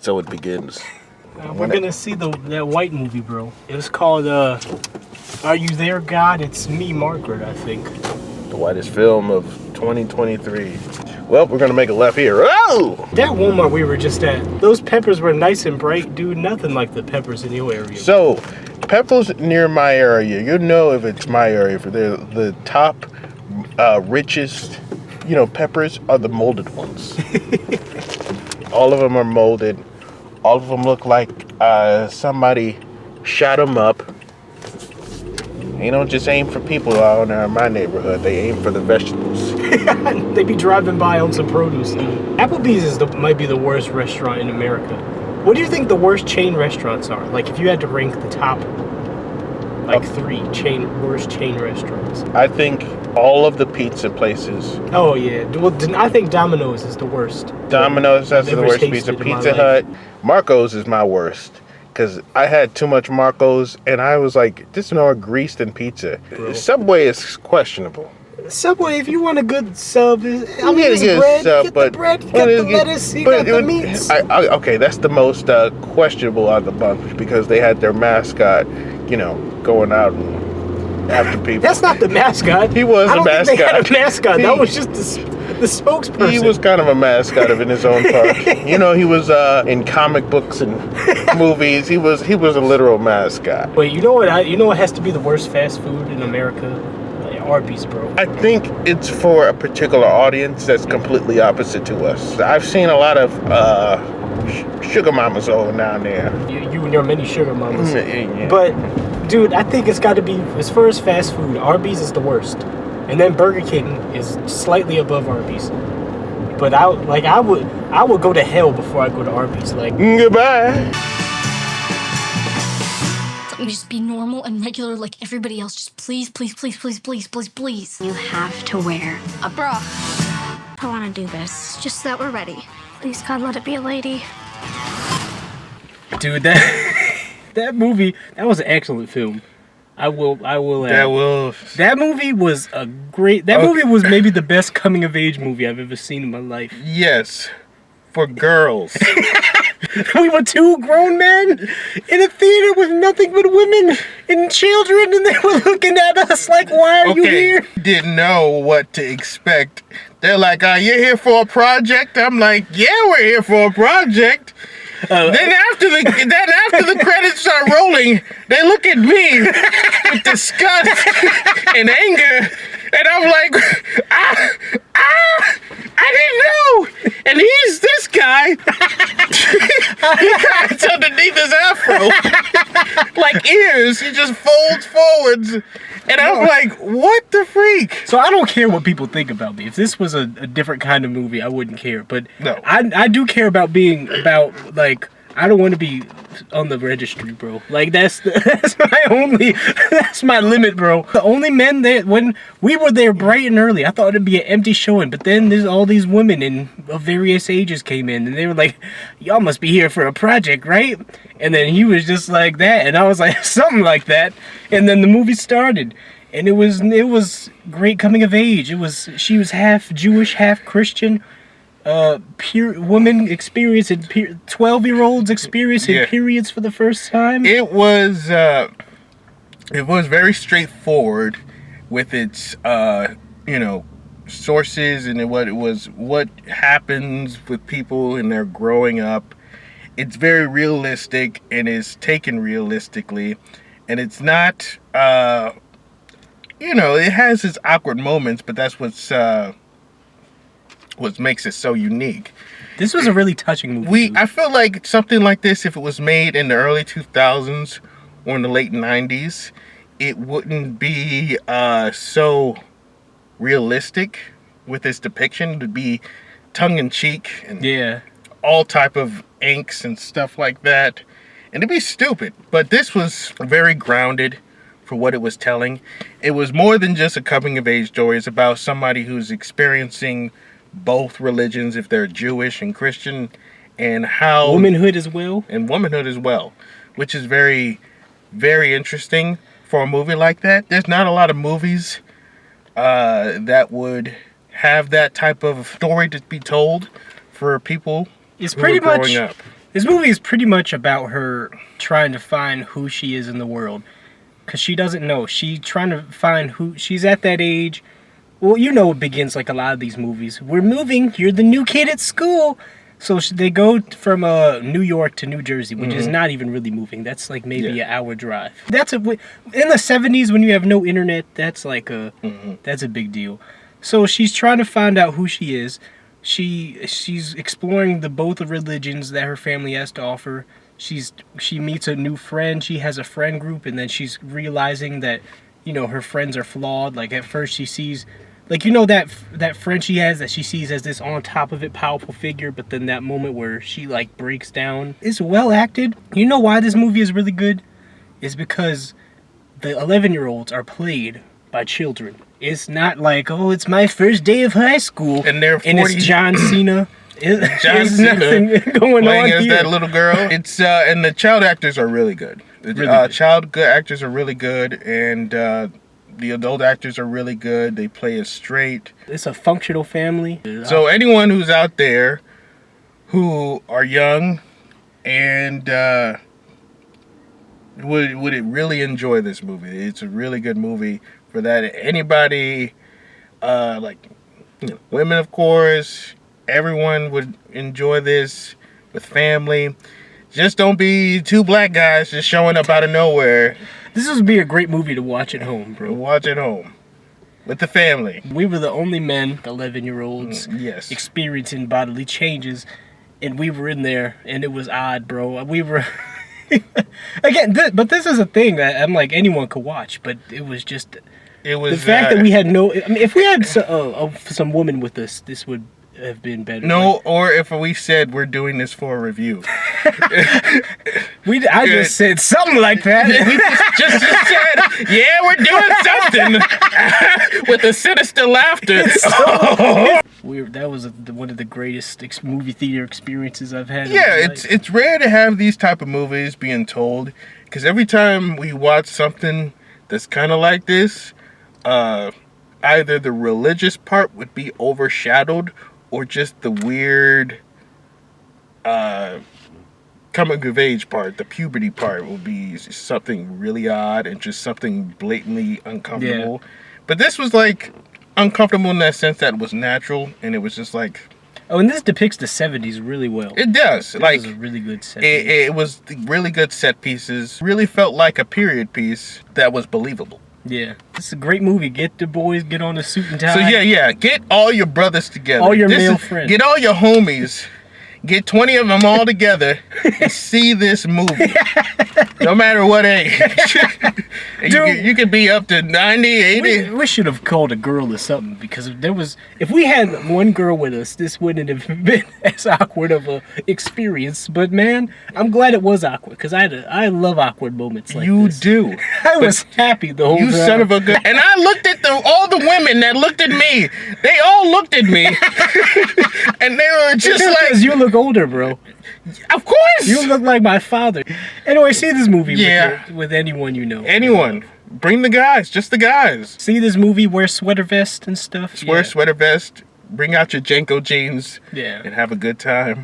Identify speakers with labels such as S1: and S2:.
S1: So it begins.
S2: We're gonna see that white movie, bro. It was called Are You There, God? It's Me, Margaret, I think.
S1: The whitest film of 2023. Well, we're gonna make a left here. Oh!
S2: That Walmart we were just at, those peppers were nice and bright, dude. Nothing like the peppers in your area.
S1: So, peppers near my area, you know if it's my area, for the top richest, peppers are the molded ones. All of them are molded. All of them look like somebody shot them up. They don't just aim for people out in my neighborhood. They aim for the vegetables.
S2: They be driving by on some produce. Applebee's might be the worst restaurant in America. What do you think the worst chain restaurants are? Like, if you had to rank the top, three worst chain restaurants.
S1: I think all of the pizza places.
S2: Oh, yeah. Well, I think Domino's is the worst.
S1: Domino's, that's the worst pizza. Pizza Hut. Marco's is my worst. Because I had too much Marco's, and I was like, this is more grease than pizza. Bro. Subway is questionable.
S2: Subway, if you want a good sub,
S1: it's bread,
S2: sub, get the bread, you got the lettuce, you got the meats.
S1: Okay, that's the most questionable out of the bunch, because they had their mascot, going out and after people.
S2: That's not the mascot.
S1: He was a mascot.
S2: Think they had a mascot. That was just the spokesperson.
S1: He was kind of a mascot in his own part. He was in comic books and movies. He was a literal mascot.
S2: Wait, you know what has to be the worst fast food in America? Arby's, bro.
S1: I think it's for a particular audience that's completely opposite to us. I've seen a lot of sugar mamas over down there.
S2: You and your many sugar mamas.
S1: Yeah.
S2: But, dude, I think it's got to be, as far as fast food, Arby's is the worst. And then Burger King is slightly above Arby's. But I would go to hell before I go to Arby's.
S1: Goodbye.
S3: Let me just be normal and regular like everybody else. Just please, please, please, please, please, please, please.
S4: You have to wear
S3: a bra.
S4: I want to do this, just so that we're ready. Please, God, let it be a lady.
S2: Dude, that movie, that was an excellent film. I will. That movie was movie was maybe the best coming of age movie I've ever seen in my life.
S1: Yes, for girls.
S2: We were two grown men in a theater with nothing but women and children, and they were looking at us like, why are you here?
S1: Didn't know what to expect. They're like, you're here for a project? I'm like, yeah, we're here for a project. Then after the credits start rolling, they look at me with disgust and anger, and I'm like, I didn't know. And he's this guy. He got underneath his afro, like ears. He just folds forwards. And I'm like, what the freak?
S2: So I don't care what people think about me. If this was a different kind of movie, I wouldn't care. But
S1: no.
S2: I do care about I don't want to be on the registry, bro. That's my limit, bro. The only men there, when we were there bright and early, I thought it'd be an empty showing, but then there's all these women of various ages came in, and they were like, y'all must be here for a project, right? And then he was just like that, and I was like, something like that. And then the movie started, and it was great coming of age. She was half Jewish, half Christian. Women experiencing 12-year-olds experiencing periods for the first time.
S1: It was very straightforward with its sources and what happens with people and their growing up. It's very realistic and is taken realistically, and it's not it has its awkward moments, but that's what makes it so unique.
S2: This was a really touching movie.
S1: I feel like something like this, if it was made in the early 2000s or in the late 90s, it wouldn't be so realistic with its depiction. It would be tongue-in-cheek and all type of angst and stuff like that. And it'd be stupid. But this was very grounded for what it was telling. It was more than just a coming-of-age story. It's about somebody who's experiencing both religions, if they're Jewish and Christian, and how
S2: womanhood as well,
S1: which is very, very interesting for a movie like that. There's not a lot of movies that would have that type of story to be told for people.
S2: It's pretty much
S1: up.
S2: This movie is pretty much about her trying to find who she is in the world. Because she doesn't know. She's trying to find who... She's at that age. Well, you know it begins like a lot of these movies. We're moving. You're the new kid at school. So they go from New York to New Jersey, which is not even really moving. That's like maybe an hour drive. That's in the 70s when you have no internet. That's like that's a big deal. So she's trying to find out who she is. She's exploring both the religions that her family has to offer. She meets a new friend. She has a friend group, and then she's realizing that her friends are flawed. Like at first she sees. Like, that friend she has that she sees as this on top of it powerful figure, but then that moment where she, like, breaks down. It's well acted. You know why this movie is really good? It's because the 11-year-olds are played by children. It's not like, oh, it's my first day of high school.
S1: And they're 40.
S2: And it's John Cena.
S1: John Cena
S2: nothing going
S1: playing
S2: on
S1: as
S2: here.
S1: that little girl. It's and the child actors are really good. The child actors are really good, and the adult actors are really good. They play it straight.
S2: It's a functional family.
S1: So anyone who's out there who are young and would really enjoy this movie. It's a really good movie for that. Anybody, women, of course, everyone would enjoy this with family. Just don't be two black guys just showing up out of nowhere.
S2: This would be a great movie to watch at home, bro.
S1: Watch at home. With the family.
S2: We were the only men, 11-year-olds,
S1: yes,
S2: experiencing bodily changes, and we were in there, and it was odd, bro. We were... Again, but this is a thing that I'm like, anyone could watch, but it was just...
S1: It was...
S2: The fact that we had no... I mean, if we had some woman with us, this would have been better.
S1: No, or if we said we're doing this for a review.
S2: I just said something like that.
S1: We just said, yeah, we're doing something with a sinister laughter.
S2: That was one of the greatest movie theater experiences I've had.
S1: Yeah, it's rare to have these type of movies being told, because every time we watch something that's kind of like this, either the religious part would be overshadowed, or just the weird coming of age part, the puberty part, will be something really odd and just something blatantly uncomfortable. Yeah. But this was like uncomfortable in that sense that it was natural, and it was just like...
S2: Oh, and this depicts the 70s really well.
S1: It does.
S2: This was a really good set piece.
S1: It was really good set pieces. Really felt like a period piece that was believable.
S2: Yeah, it's a great movie. Get the boys, get on the suit and tie.
S1: So yeah, get all your brothers together.
S2: All your male friends.
S1: Get all your homies. Get 20 of them all together and see this movie. No matter what age. you could be up to 90, 80.
S2: We should have called a girl or something, because if we had one girl with us, this wouldn't have been as awkward of a experience. But man, I'm glad it was awkward, because I love awkward moments like
S1: you
S2: this.
S1: You do.
S2: I was happy the whole time.
S1: You son of a good... And I looked at all the women that looked at me. They all looked at me. And they were just like...
S2: You look older, bro.
S1: Of course.
S2: You look like my father. Anyway, see this movie with anyone you know.
S1: Anyone. Bring the guys. Just the guys.
S2: See this movie, wear sweater vest and stuff.
S1: Wear sweater vest. Bring out your Janko jeans.
S2: Yeah.
S1: And have a good time.